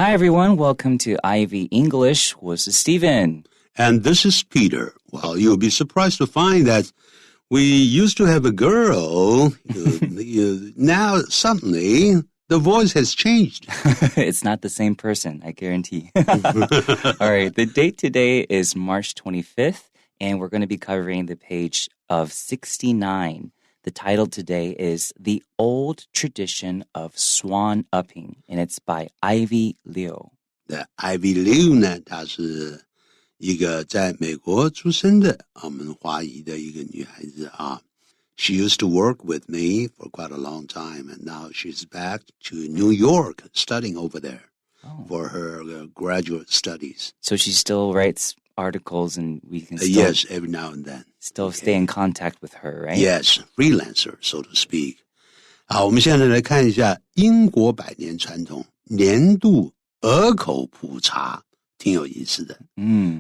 Hi, everyone. Welcome to Ivy English. 我是 Steven. And this is Peter. Well, you'll be surprised to find that we used to have a girl. Now, suddenly, the voice has changed. It's not the same person, I guarantee. All right. The date today is March 25th, and we're going to be covering the page of 69. The title today is The Old Tradition of Swan Upping, and it's by Ivy Liu. Ivy Liu 呢，她是一个在美国出生的我们华裔的一个女孩子啊。She used to work with me for quite a long time, and now she's back to New York studying over there for her graduate studies. So she still writes articles, and we can still... yes, every now and then. Still stay in contact with her, right? Yes, freelancer, so to speak. 好，我们现在来看一下英国百年传统年度儿口普查，挺有意思的。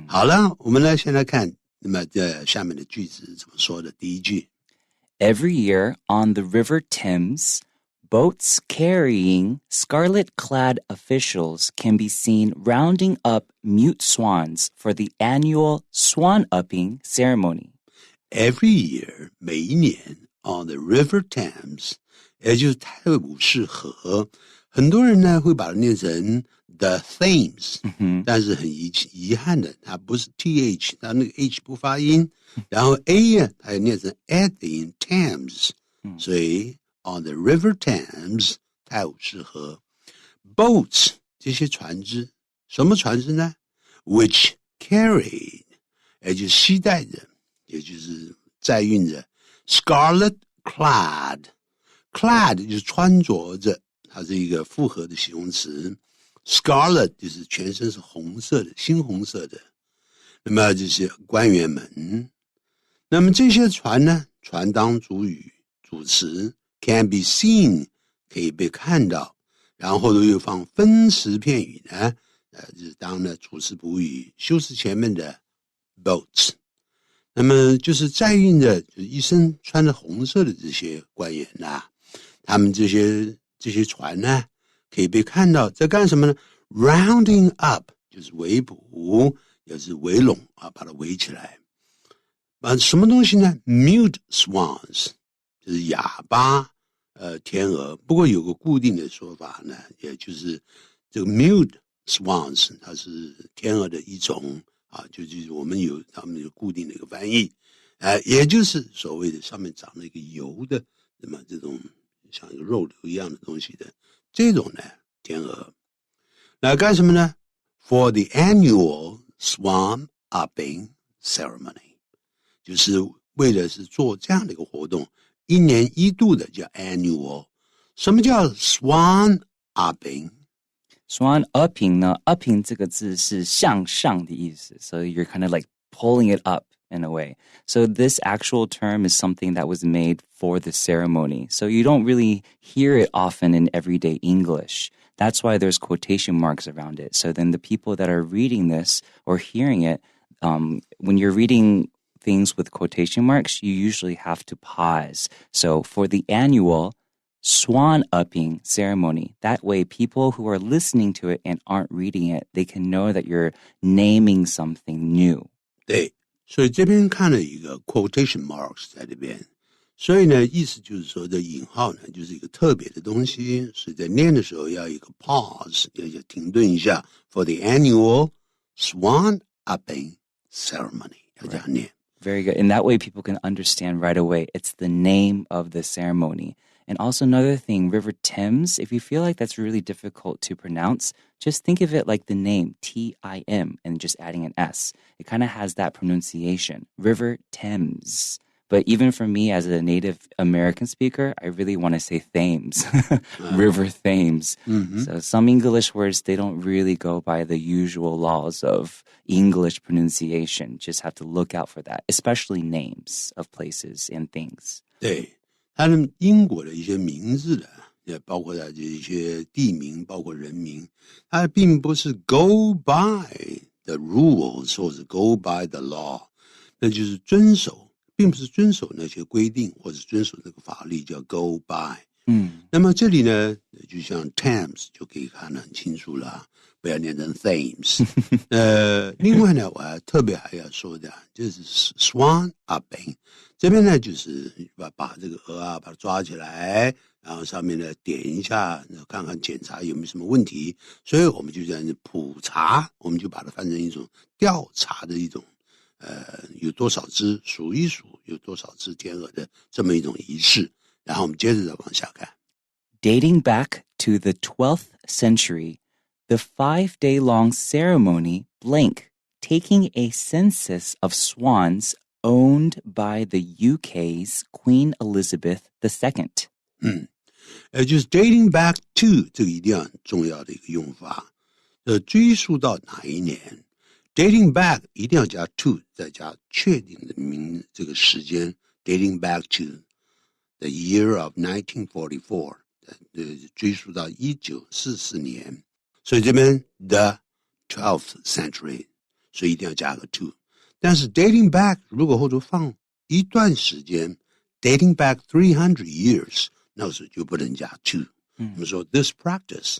好了，我们先来看，那么下面的句子怎么说的？第一句 Every year on the River Thames, boats carrying scarlet-clad officials can be seen rounding up mute swans for the annual Swan Upping ceremony. Every year, 每一年 on the River Thames, 也就是泰晤士河，很多人呢会把它念成 the Thames，但是很遗憾的，它不是 th， 它那个 h 不发音，然后 a 呢，它也念成 at the Thames，所以 on the River Thames， 泰晤士河 boats 这些船只，什么船只呢 ？which carried， 也就是携带着，也就是载运着 scarlet clad 就是穿着着，它是一个复合的形容词。Scarlet 就是全身是红色的，猩红色的。那么这些官员们，那么这些船呢，船当主语主词 can be seen 可以被看到，然后又放分词片语呢，就是当了主词补语修饰前面的 boats。那么就是载运着就是一身穿着红色的这些官员啊，他们这些船呢可以被看到在干什么呢 ？Rounding up 就是围捕，也是围拢啊，把它围起来。什么东西呢 ？Mute swans 就是哑巴天鹅。不过有个固定的说法呢，也就是这个 mute swans 它是天鹅的一种啊，就是他们有固定的一个翻译，也就是所谓的上面长了一个油的，那么这种像一个肉瘤一样的东西的。这种呢，天鹅，来干什么呢 ？For the annual Swan Upping ceremony， 就是为了是做这样的一个活动，一年一度的叫 annual。什么叫 Swan Upping？Swan Upping 呢 ，upping 这个字是向上的意思 ，so you're kind of like pulling it up in a way. So this actual term is something that was made for the ceremony. So you don't really hear it often in everyday English. That's why there's quotation marks around it. So then the people that are reading this or hearing it, when you're reading things with quotation marks, you usually have to pause. So for the annual Swan Upping ceremony, that way people who are listening to it and aren't reading it, they can know that you're naming something new. 对，所以这边看了一个 quotation marks 在这边，所以呢，意思就是说这引号呢就是一个特别的东西，所以在念的时候要一个 pause， 要停顿一下 for the annual Swan Upping ceremony， 要这样念。Very good. And that way people can understand right away. It's the name of the ceremony. And also another thing, River Thames, if you feel like that's really difficult to pronounce, just think of it like the name, T-I-M, and just adding an S. It kind of has that pronunciation, River Thames. But even for me as a native American speaker, I really want to say Thames, River Thames. So some English words, they don't really go by the usual laws of English pronunciation. Just have to look out for that, especially names of places and things. 对。他们英国的一些名字的，也包括它这一些地名，包括人名，它并不是 go by the rules 或者 go by the law， 那就是遵守，并不是遵守那些规定或者遵守那个法律叫 go by，那么这里呢，就像 Thames 就可以看得很清楚了，不要念成 Thames。另外呢，我特别还要说的，就是 Swan Upping 这边呢，就是把这个鹅啊，把它抓起来，然后上面呢点一下，看看检查有没有什么问题。所以我们就这样子普查，我们就把它翻成一种调查的一种，有多少只数一数有多少只天鹅的这么一种仪式。然后我们接着再往下看。Dating back to the 12th century, the 5-day-long ceremony blank, taking a census of swans owned by the UK's Queen Elizabeth II. 就是 dating back to 这个一定要很重要的一个用法，追溯到哪一年 ？dating back 一定要加 to， 再加确定的这个时间 ，dating back to the year of 1944，追溯到1944年，所以这边 the 12th century， 所以一定要加个 to。但是 dating back 如果后头放一段时间 ，dating back 300 years， 那时候就不能加 to。我们说 this practice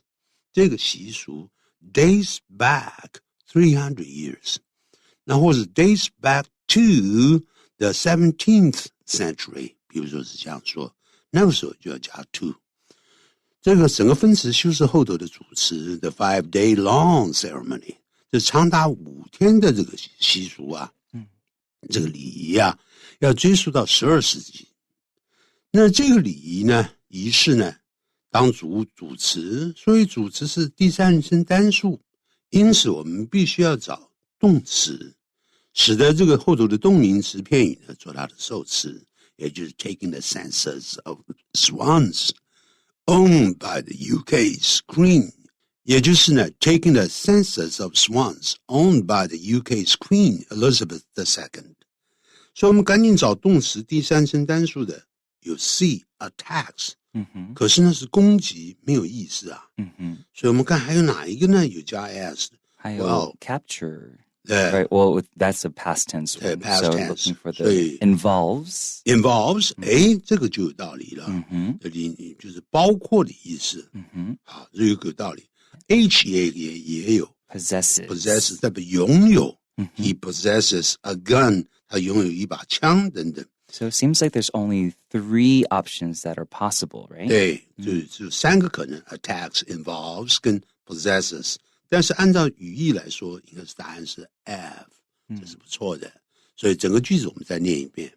这个习俗 dates back 300 years， 那或者 dates back to the 17th century， 比如说是这样说，那个时候就要加 to。这个整个分词修饰后头的主词 the 5-day long ceremony， 这长达5天的这个习俗啊，这个礼仪啊，要追溯到12世纪。那这个礼仪呢，仪式呢，当主词，所以主词是第三人称单数，因此我们必须要找动词，使得这个后头的动名词片语呢做它的受词，也就是 taking the census of swans owned by the UK's Queen， 也就是呢 taking the census of swans owned by the UK's Queen Elizabeth II。 所以我们赶紧找动词第三人称单数的，有 see attacks， 可是呢是攻击，没有意思啊。所以我们看还有哪一个呢有加 s 的，还有 capture。Right. Well, that's a past tense one. Past so tense. looking for the involves. 这个就有道理了。这里就是包括的意思。好，这个有道理。H 也有 possesses 代表拥有。He possesses a gun， 他拥有一把枪等等。So it seems like there's only 3 options that are possible, right? 对，就3个可能 attacks, involves 跟 possesses。但是按照语义来说，应该是答案是 have， 这是不错的。所以整个句子我们再念一遍。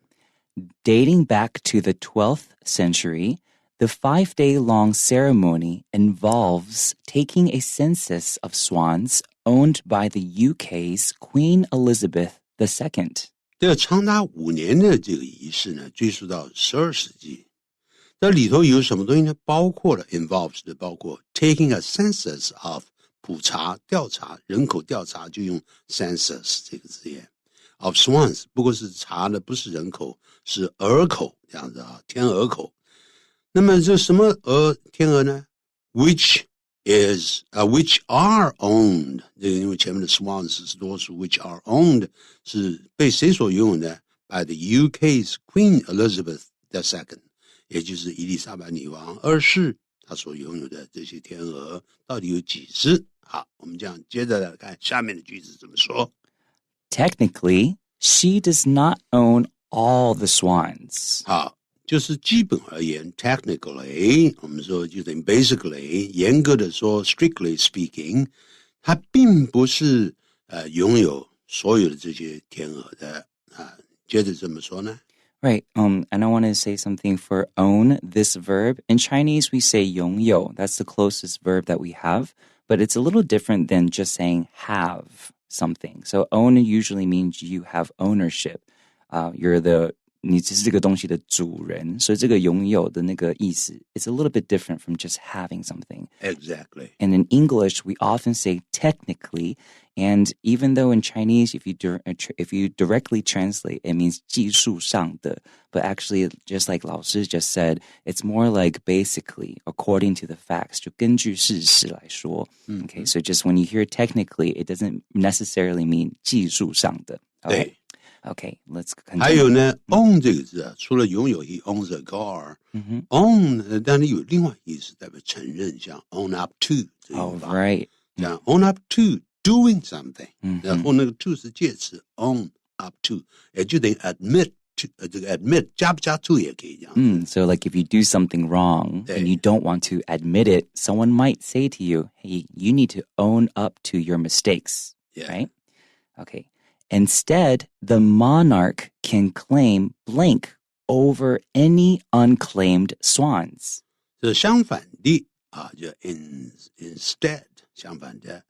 Dating back to the 12th century, the 5-day-long ceremony involves taking a census of swans owned by the UK's Queen Elizabeth II. 这个长达5年的这个仪式呢，追溯到12世纪。这里头有什么东西呢？包括了 involves 的，包括 taking a census of。普查调查人口调查就用 census 这个字眼 of swans， 不过是查的不是人口，是鹅口这样子啊，天鹅口。那么这什么天鹅呢 which are owned， 这个因为前面的 swans 是多数， which are owned 是被谁所拥有的 by the UK's Queen Elizabeth II， 也就是伊丽莎白女王2世她所拥有的这些天鹅到底有几只。好，我们这样接着来看下面的句子怎么说。 Technically, she does not own all the swans. 好，就是基本而言 technically 我们说就等于 basically 严格的说 strictly speaking 她并不是拥有所有的这些天鹅的接着怎么说呢Right. And I want to say something for own, this verb. In Chinese, we say 拥有. That's the closest verb that we have. But it's a little different than just saying have something. So own usually means you have ownership. You're 你只是这个东西的主人，所以这个拥有的那个意思 it's a little bit different from just having something. Exactly. And in English, we often say technically, and even though in Chinese, if you directly translate, it means 技术上的, but actually, just like 老师 just said, it's more like basically, according to the facts, 就根据事实来说. Okay, so just when you hear technically, it doesn't necessarily mean 技术上的. Okay. Okay, let's continue. 还有呢 own 这个字啊，除了拥有 he owns a car、own 当然有另外意思代表承认，像 own up to 这个用法 right. 像 own up to doing something、然后那个 to 是介词 own up to 也就等于 admit to 这个 admit 加不加 to 也可以这样So like if you do something wrong and you don't want to admit it, someone might say to you, hey, you need to own up to your mistakes, right? Okay. Instead, the monarch can claim blank over any unclaimed swans. 这相反的啊，就 instead 相反的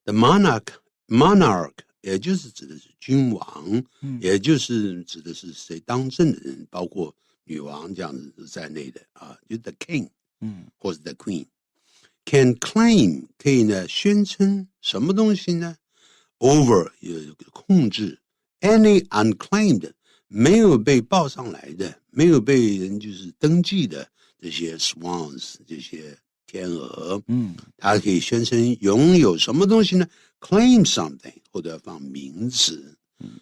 the monarch 也就是指的是君王，也就是指的是谁当政的人，包括女王这样子在内的啊，就 the king，或是 the queen can claim 可以呢宣称什么东西呢 ？over 有控制 any unclaimed 没有被报上来的，没有被人就是登记的这些 swans 这些天鹅，它可以宣称拥有什么东西呢 ？claim something 或者放名词，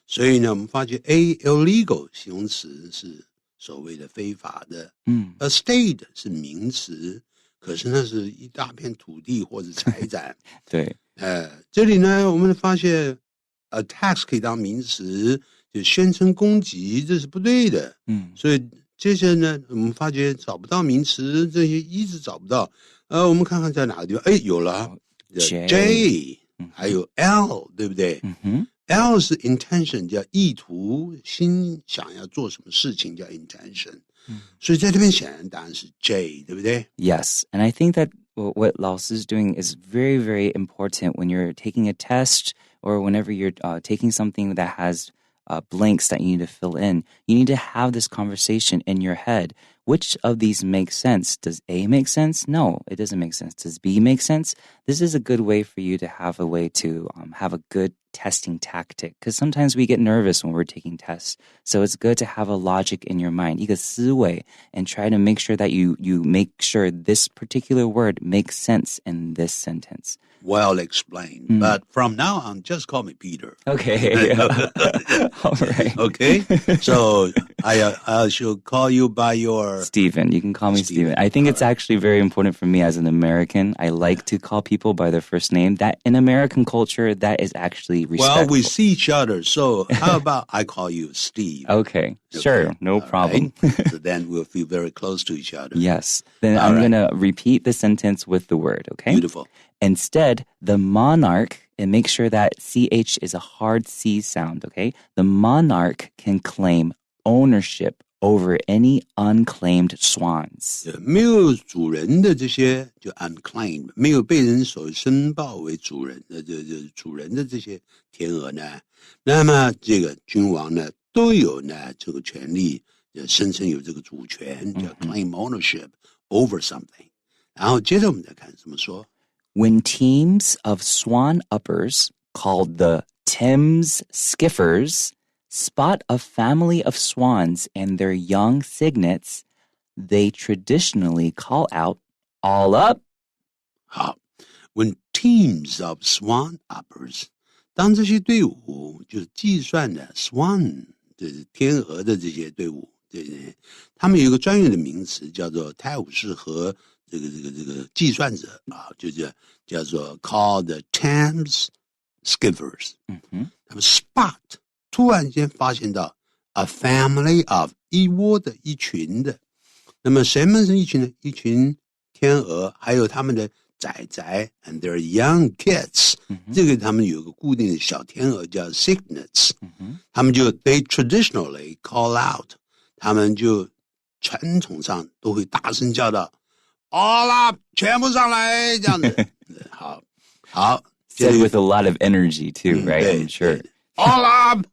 所以呢，我们发觉 illegal 形容词是所谓的非法的，estate 是名词，可是那是一大片土地或者财产。对，这里呢，我们发现 tax 可以当名词，就宣称攻击，这是不对的。所以接着呢，我们发觉找不到名词，这些一直找不到。我们看看在哪个地方，有了 J，还有 L， 对不对？L 是 intention， 叫意图，心想要做什么事情叫 intention。所以在这边显然答案是 J， 对不对？ Yes, and I think that what 老师 is doing is very, very important when you're taking a test or whenever you're taking something that has blanks that you need to fill in. You need to have this conversation in your head. Which of these make sense? Does A make sense? No, it doesn't make sense. Does B make sense? This is a good way for you to have a way to have a good testing tactic, because sometimes we get nervous when we're taking tests. So it's good to have a logic in your mind, 一个思维, and try to make sure that you make sure this particular word makes sense in this sentence. Well explained. But from now on, just call me Peter. Okay. All right. Okay? So I should call you by your... Stephen. You can call me Stephen. I think it's actually very important for me as an American. I like to call people by their first name. That in American culture, that is actually respectful. Well, we see each other, so how about I call you Steve? Okay. Sure. No problem. Right? So then we'll feel very close to each other. Yes. Then I'm going to repeat the sentence with the word, okay? Beautiful. Instead, the monarch, and make sure that CH is a hard C sound, okay? The monarch can claim ownership over any unclaimed swans. 没有主人的这些就 unclaimed， 没有被人所申报为主人的主人的这些天鹅呢，那么这个君王呢都有呢这个权利，声称有这个主权，叫 claim ownership over something。然后接着我们再看怎么说。When teams of swan uppers, called the Thames Skiffers, spot a family of swans and their young cygnets, they traditionally call out, all up. 好 When teams of swan uppers, 当这些队伍就是计算的 swan 就是天鹅的这些队伍，对，他们有一个专业的名词叫做泰晤士河这个计算者啊，就叫做 called the Thames Skiffers。他们 spot 突然间发现到 a family of 一窝的一群的，那么谁们是一群呢？一群天鹅，还有他们的崽崽 and their young kids，这个他们有个固定的小天鹅叫 cygnets，他们就 they traditionally call out，他们就传统上都会大声叫道 all up， 全部上来这样子。好 Said with a lot of energy too, right? I'm sure. All up.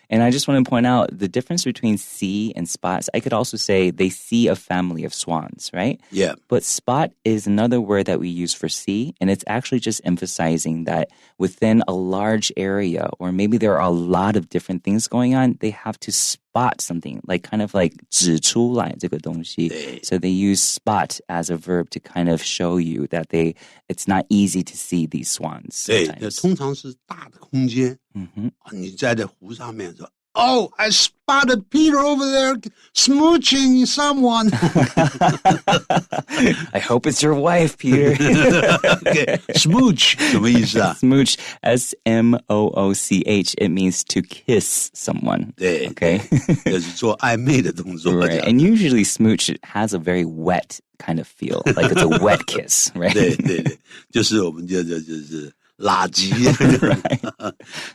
And I just want to point out the difference between see and spot. I could also say they see a family of swans, right? Yeah. But spot is another word that we use for see, and it's actually just emphasizing that within a large area, or maybe there are a lot of different things going on, they have to spot something, like kind of like 指出来这个东西。So they use spot as a verb to kind of show you that it's not easy to see these swans. 对，通常是大的空间。你在这湖上面说 Oh, I spotted Peter over there smooching someone. I hope it's your wife, Peter. Okay, smooch 什么意思啊？ Smooch, S-M-O-O-C-H. It means to kiss someone. 对 Okay. 就是做暧昧的动作。Right. And usually smooch has a very wet kind of feel, like it's a wet kiss, right? 对对对，就是我们就是垃圾。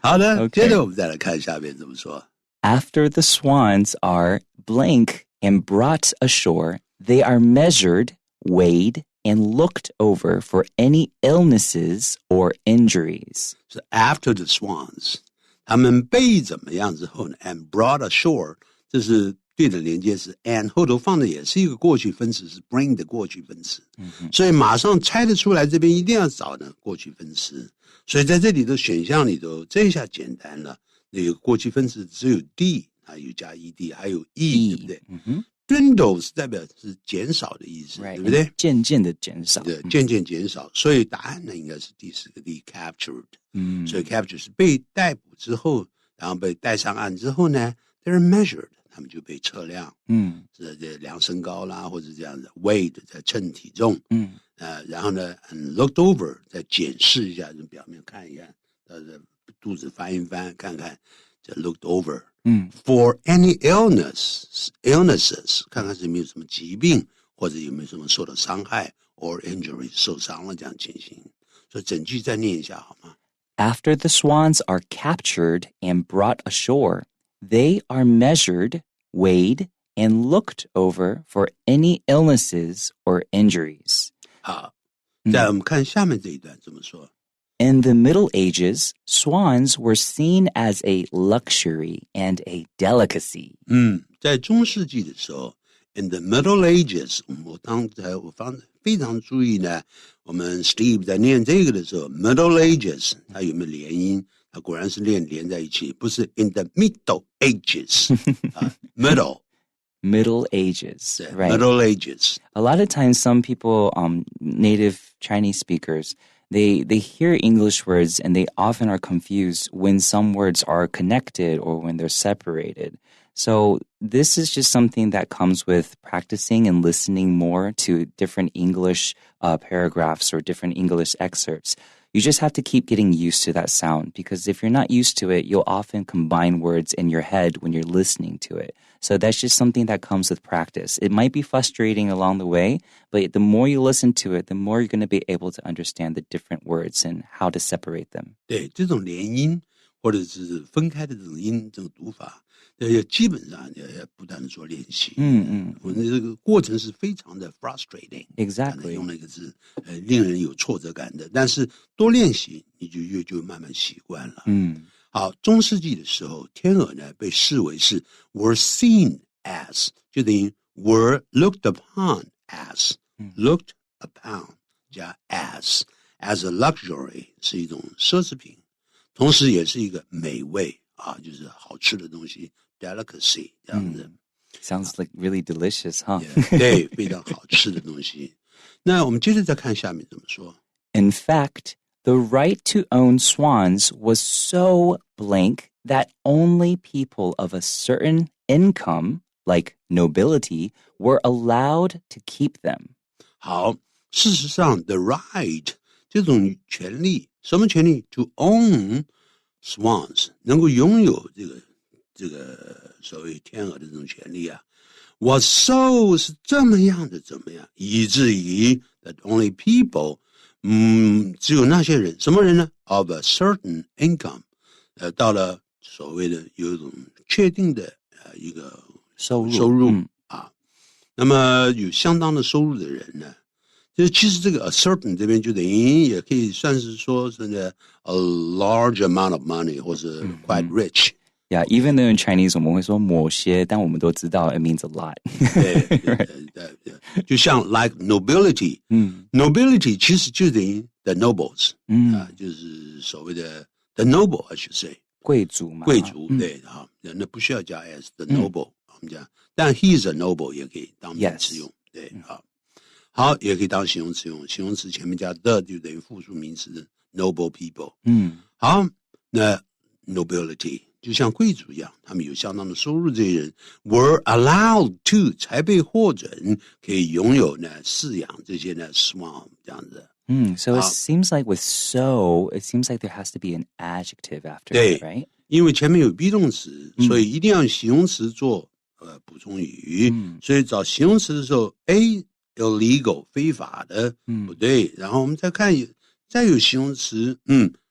好的， Okay. 接着我们再来看下面怎么说。After the swans are blank and brought ashore, they are measured, weighed, and looked over for any illnesses or injuries. So after the swans, 他们被怎么样之后呢 ？And brought ashore， 这是对的连接词 ，and 后头放的也是一个过去分词，是 bring 的过去分词。所以马上猜得出来，这边一定要找呢过去分词。所以在这里的选项里头，这一下简单了。那个过去分词只有 d， 还有加 ed， 还有 e， 对不对？Dwindle 是代表是减少的意思， Right. 对不对？渐渐的减少。对，渐渐减少。所以答案呢应该是第四个 D captured。所以 capture 是被逮捕之后，然后被带上岸之后呢 ，they're measured， 他们就被测量。是量身高啦，或者这样子 ，weighed 在称体重。然后呢 ，and looked over 再检视一下，从表面看一看，肚子翻一翻，看看，就 looked over。For any illnesses， 看看是有没有什么疾病，或者有没有什么受到伤害 ，or injury 受伤了这样情形。所以整句再念一下好吗？ After the swans are captured and brought ashore, they are measured, weighed, and looked over for any illnesses or injuries. 好，再我们看下面这一段怎么说。In the Middle Ages, swans were seen as a luxury and a delicacy. 在中世纪的时候 ，in the Middle Ages， 我非常注意呢。我们 Steve 在念这个的时候 ，Middle Ages， 它有没有连音？它果然是连在一起，不是 in the Middle Ages ，Middle Ages, right? Middle Ages. A lot of times, some people, native Chinese speakers, they hear English words and they often are confused when some words are connected or when they're separated. So this is just something that comes with practicing and listening more to different English paragraphs or different English excerpts. You just have to keep getting used to that sound because if you're not used to it, you'll often combine words in your head when you're listening to it. So that's just something that comes with practice. It might be frustrating along the way, but the more you listen to it, the more you're going to be able to understand the different words and how to separate them. 对，这种连音或者是分开的这种音，这种读法，基本上要不断的做练习。我们这个过程是非常的 frustrating。 Exactly. 用那个字，令人有挫折感的。但是多练习，你就慢慢习惯了。好，中世纪的时候，天鹅呢被视为是 were seen as， 就等于 were looked upon as，looked upon 加 as a luxury 是一种奢侈品，同时也是一个美味啊，就是好吃的东西 delicacy 这样子。Sounds like really delicious, huh? 对，非常好吃的东西。那我们接着再看下面怎么说。In fact, the right to own swans was so blank that only people of a certain income, like nobility, were allowed to keep them. 好，事实上 the right 这种权利，什么权利 ？to own swans 能够拥有这个所谓天鹅的这种权利啊。was so 是这么样的怎么样，以至于 that only people 只有那些人，什么人呢 ？of a certain income， 到了所谓的有一种确定的一个收入啊，那么有相当的收入的人呢，就其实这个 a certain 这边就等于也可以算是说是呢 a large amount of money 或是 quite rich。Yeah, even though in Chinese 我们会说某些，但我们都知道 it means a lot. 对，就像 like nobility， nobility 其实就等于 the nobles， 就是所谓的 the noble I should say，贵族嘛，贵族，对，好，那不需要加 s，the noble，我们讲，但 he is a noble 也可以当名词用，对，好，也可以当形容词用，形容词前面加 the 就等于复数名词的 noble people，好，那 nobility 就像贵族一样，他们有相当的收入，这些人 were allowed to 才被获准可以拥有呢饲养这些呢 swan 这样子。So it seems like with so, it seems like there has to be an adjective after 对 it, right? 因为前面有 be 动词，所以一定要用形容词做补充语。所以找形容词的时候 A illegal 非法的，不对。然后我们再看，再有形容词，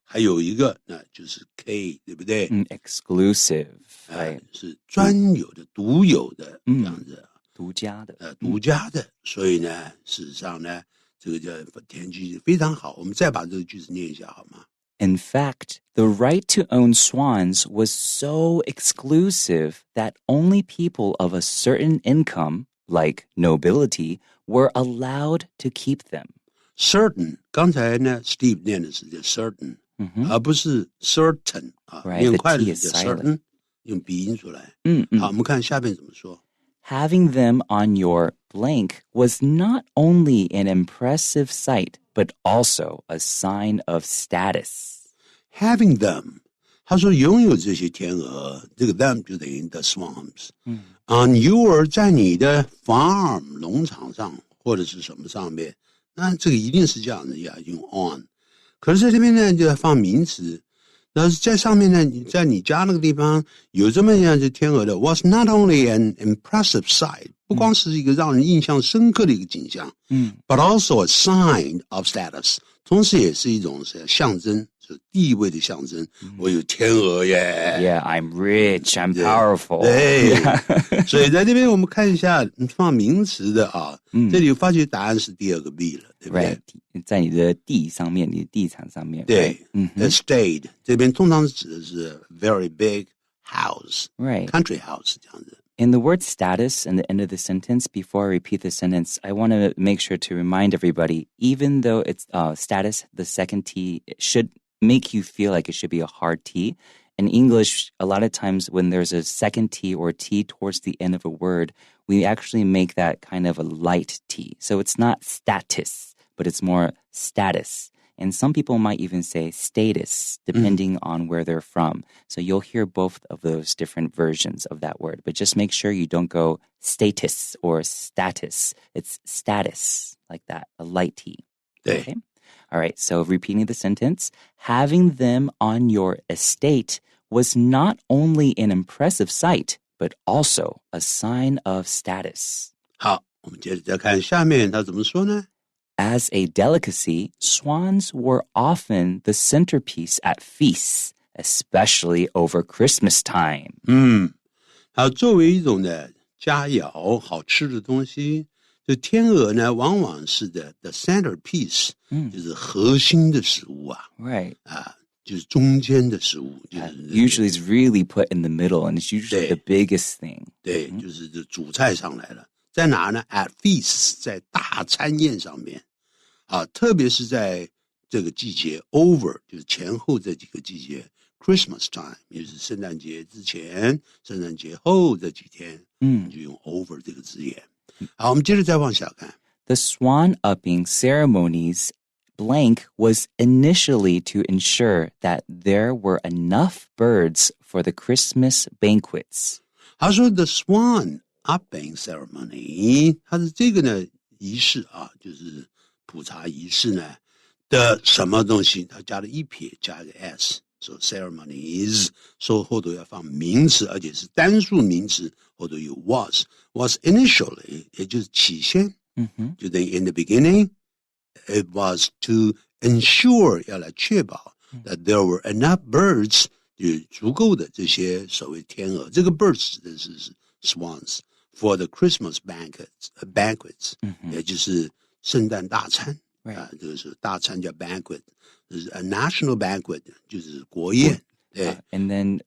还有一个那就是 K， 对不对？Exclusive， right？是专有的、独有的这样子，独家的，独家的。所以呢，事实上呢，这个叫填句非常好。我们再把这个句子念一下好吗？ In fact, the right to own swans was so exclusive that only people of a certain income, like nobility, were allowed to keep them. Certain， 刚才呢 Steve 念的是叫 certain，而不是 certain 啊，念快的是叫 certain， 用鼻音出来。好，我们看下面怎么说。Having them on your blank was not only an impressive sight, but also a sign of status. Having them， 他说拥有这些天鹅，这个 them 就等于 the swans。On your 在你的 farm 农场上或者是什么上面，那这个一定是这样的呀，用 on。可是在这边呢，就要放名词。那在上面呢，你在你家那个地方有这么样的天鹅的 ，was not only an impressive sight， 不光是一个让人印象深刻的一个景象，but also a sign of status， 同时也是一种象征，是地位的象征。我有天鹅耶 ，Yeah, I'm rich, I'm powerful。对，所以在这边我们看一下放名词的啊，这里发觉答案是第二个 B 了，对不对？ Right， 在你的地上面，你的地产上面。对，estate 这边通常指的是 very big house， right， country house 这样子。In the word status in the end of the sentence, before I repeat the sentence, I want to make sure to remind everybody, even though it's status, the second T should make you feel like it should be a hard T. In English, a lot of times when there's a second T or T towards the end of a word, we actually make that kind of a light T. So it's not status, but it's more status. And some people might even say status, depending on where they're from. So you'll hear both of those different versions of that word. But just make sure you don't go status or status. It's status, like that, a light T. Okay? All right, so repeating the sentence, having them on your estate was not only an impressive sight, but also a sign of status. 好，我们接着再看下面他怎么说呢？ As a delicacy, swans were often the centerpiece at feasts, especially over Christmas time. 好，作为一种呢佳肴，好吃的东西，这天鹅呢往往是the centerpiece，就是核心的食物啊。Right. 就是中间的食物，就是 usually it's really put in the middle, and it's usually the biggest thing. 对，就是这主菜上来了。在哪呢 ？At feasts， 在大餐宴上面，特别是在这个季节 over， 就是前后这几个季节 ，Christmas time， 也就是圣诞节之前、圣诞节后这几天，就用 over 这个字眼。好，我们接着再往下看。The swan upping ceremonies blank was initially to ensure that there were enough birds for the Christmas banquets. 他说 the swan upping ceremony， 它是这个呢仪式啊，就是普查仪式呢的什么东西？它加了一撇，加一个 s， so ceremonies， 说后头要放名词，而且是单数名词，后头有 was initially， 也就是起先，就等于 in the beginning。It was to ensure 要来确保 that there were enough birds 有足够的这些所谓天鹅，这个 birds 指的是 swans for the Christmas banquets， 也就是圣诞大餐这个是大餐叫 banquet， 这是 a national banquet 就是国宴。And then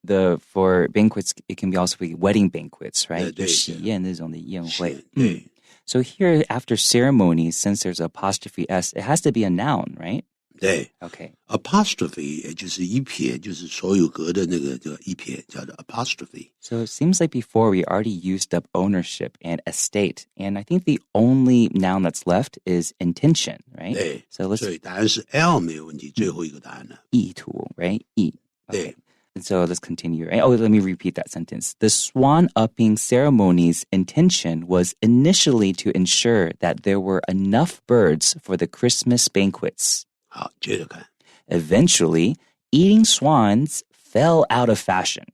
for banquets, it can be also be wedding banquets, right? 对，喜宴那种的宴会。对。So here, after ceremonies, since there's apostrophe S, it has to be a noun, right? 对 Okay. apostrophe 也就是一撇，就是所有格的那个叫一撇，叫做 apostrophe. So it seems like before we already used up ownership and estate, and I think the only noun that's left is intention, right? 对， So let's 所以答案是 L 没有问题，最后一个答案呢？意图, right? Okay. 对。 And so let's continue. Right? Oh, let me repeat that sentence. The Swan Upping ceremony's intention was initially to ensure that there were enough birds for the Christmas banquets. 好，接着看。 Eventually, eating swans fell out of fashion.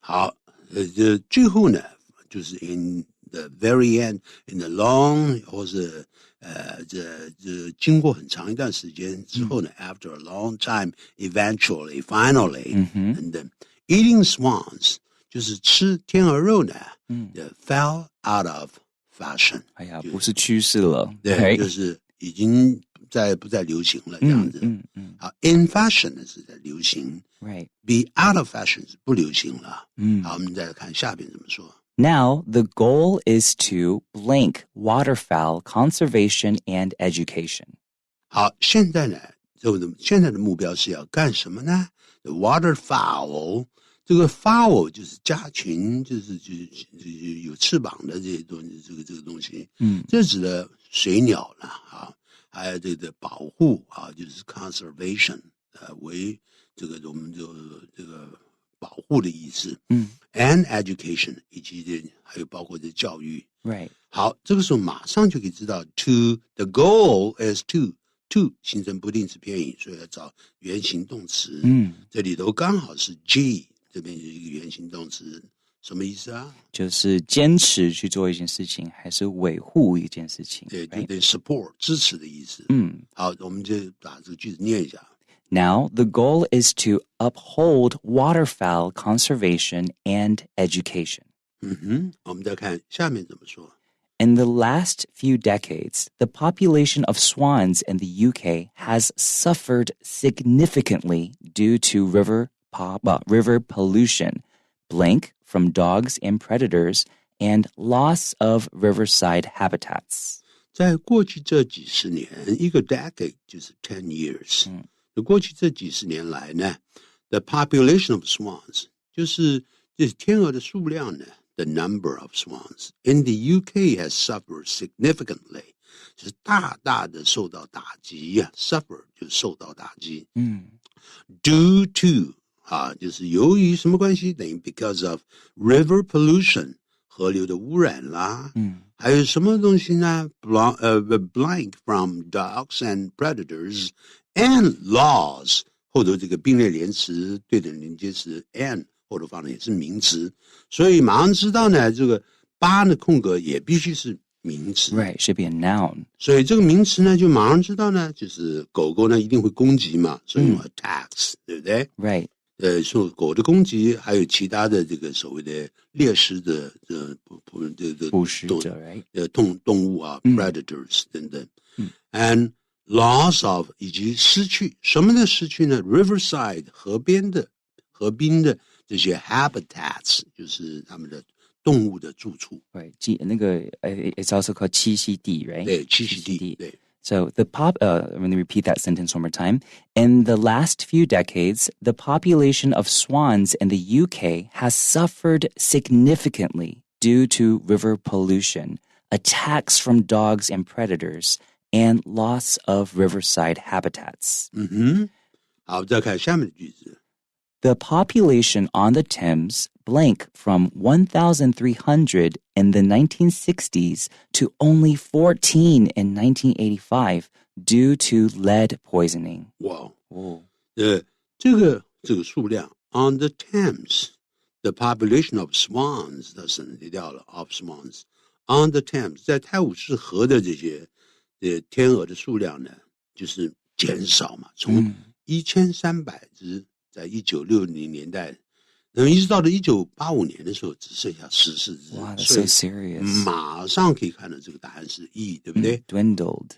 好，这最后呢，就是 in the very end, in the long， 或是这经过很长一段时间之后呢，after a long time, eventually, finally， 等等 ，eating swans 就是吃天鹅肉呢，fell out of fashion。哎呀，不是趋势了，对， right? 就是已经不再流行了这样子。好 ，in fashion 呢是在流行。Right. Be out of fashion 是不流行了。好，我们再来看下边怎么说。Now, the goal is to blank waterfowl conservation and education. 好，现在呢，现在的目标是要干什么呢 ？The waterfowl， 这个 fowl 就是家禽，就是有翅膀的这些东西，这个东西，这指的水鸟了啊，还有这个保护啊，就是 conservation， 为这个我们就这个保护的意思。And education 以及还有包括这教育。Right. 好，这个时候马上就可以知道 to the goal is to 形成不定式偏语，所以要找原形动词。这里头刚好是 G， 这边有一个原形动词，什么意思啊？就是坚持去做一件事情，还是维护一件事情。对，就对 support 支持的意思。好，我们就把这个句子念一下。Now, the goal is to uphold waterfowl conservation and education. 我们再看下面怎么说。In the last few decades, the population of swans in the UK has suffered significantly due to river pollution, blank from dogs and predators, and loss of riverside habitats. 在过去这几十年，一个 decade 就是 10 years。过去这几十年来呢 ，the population of swans 就是这天鹅的数量呢 ，the number of swans in the UK has suffered significantly， 就是大大的受到打击呀 ，suffer 就是受到打击。Due to 就是由于什么关系？等于 because of river pollution 河流的污染啦。还有什么东西呢 ？blank from dogs and predators。And laws 后头这个并列连词对等连接词 and 后头放的也是名词，所以马上知道呢，这个8的空格也必须是名词。Right, should be a noun. 所以这个名词呢，就马上知道呢，就是狗狗呢一定会攻击嘛，所以用 attacks，对不对 Right. 说狗的攻击，还有其他的这个所谓的猎食的捕食者 right? 动物啊 predators 等等。And loss of 以及失去什么的失去呢 ？Riverside 河滨的这些 habitats 就是他们的动物的住处。Right. 那个 it's also called 栖息地 right? 对，栖息地。对。So let me repeat that sentence one more time. In the last few decades, the population of swans in the UK has suffered significantly due to river pollution, attacks from dogs and predators, and loss of riverside habitats. 好，再看下面的句子。The population on the Thames blank from 1,300 in the 1960s to only 14 in 1985 due to lead poisoning. Wow. 这个数量 on the Thames, the population of swans 它省略掉了 of swans on the Thames 在泰晤士河的这些天鹅的数量呢，就是减少嘛，从1300只。在1960年代，那么一直到了1985年的时候，只剩下14只。Wow, that's so serious. 马上可以看到这个答案是 E， 对不对？Dwindled.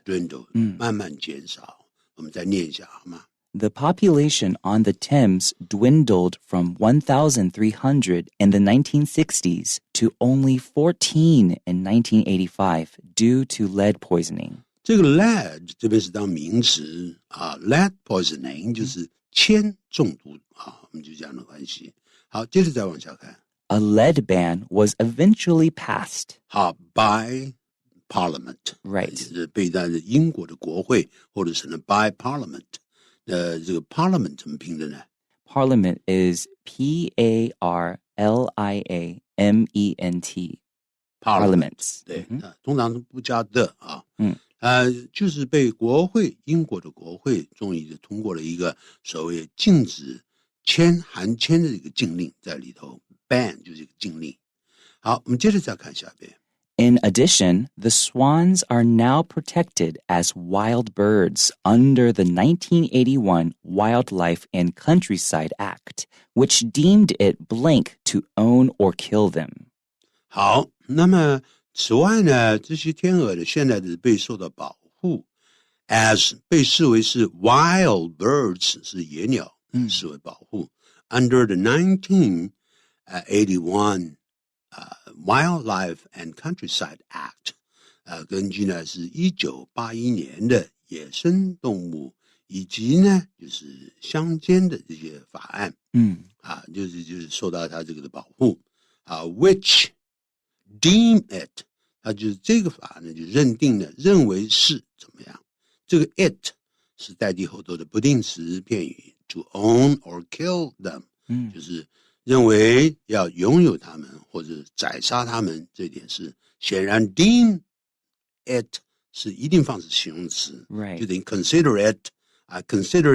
慢慢减少。我们再念一下好吗？ The population on the Thames dwindled from 1,300 in the 1960s to only 14 in 1985 due to lead poisoning. 这个 lead 这边是当名词啊 ，lead poisoning 就是铅中毒啊，我们就这样的关系。好，接着再往下看。A lead ban was eventually passed. 好 ，by Parliament， Right. 是被在英国的国会，或者是呢 by Parliament。这个 Parliament 怎么拼的呢？ Parliament is P-A-R-L-I-A-M-E-N-T. Parliament. 对，通常不加的啊。就是被国会，英国的国会终于通过了一个所谓禁止含铅的一个禁令在里头 ，ban 就是一个禁令。好，我们接着再看下边。In addition, the swans are now protected as wild birds under the 1981 Wildlife and Countryside Act, which deemed it blank to own or kill them. 好，那么此外呢，这些天鹅的现在的被受到保護 ，as 被视为是 wild birds 是野鸟，视为保護。Under the 1981Wildlife and Countryside Act， 根据呢是1981年的野生动物以及呢就是乡间的这些法案，就是受到它这个的保护，which deem it， 它就是这个法呢就认定了，认为是怎么样？这个 it 是代替后头的不定词片语 to own or kill them，就是认为要拥有它们或者宰杀它们，这点是显然 deem it 是一定放是形容词， Right. 就等于 consider it， I consider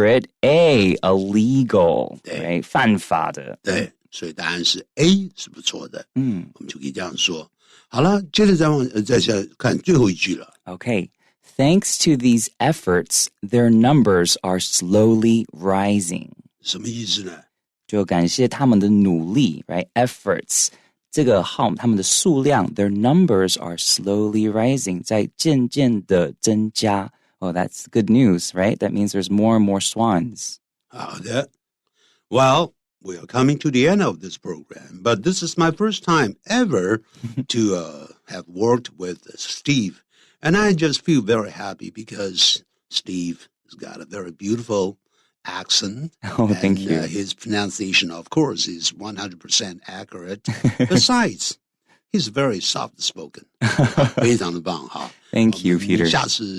it illegal， right? 犯法的。对，所以答案是 A 是不错的，我们就可以这样说。好了，接着再下看最后一句了。Okay. Thanks to these efforts, their numbers are slowly rising. 什么意思呢？就感谢他们的努力 right? Efforts. 这个他们的数量 their numbers are slowly rising. 在渐渐的增加。Oh, that's good news, right? That means there's more and more swans. 好的。Well, we are coming to the end of this program, but this is my first time ever to have worked with Steve. And I just feel very happy because Steve has got a very beautiful accent. Oh, thank you. His pronunciation, of course, is 100% accurate. Besides, he's very soft-spoken. 非常的棒哈。 Thank you, Peter. 下次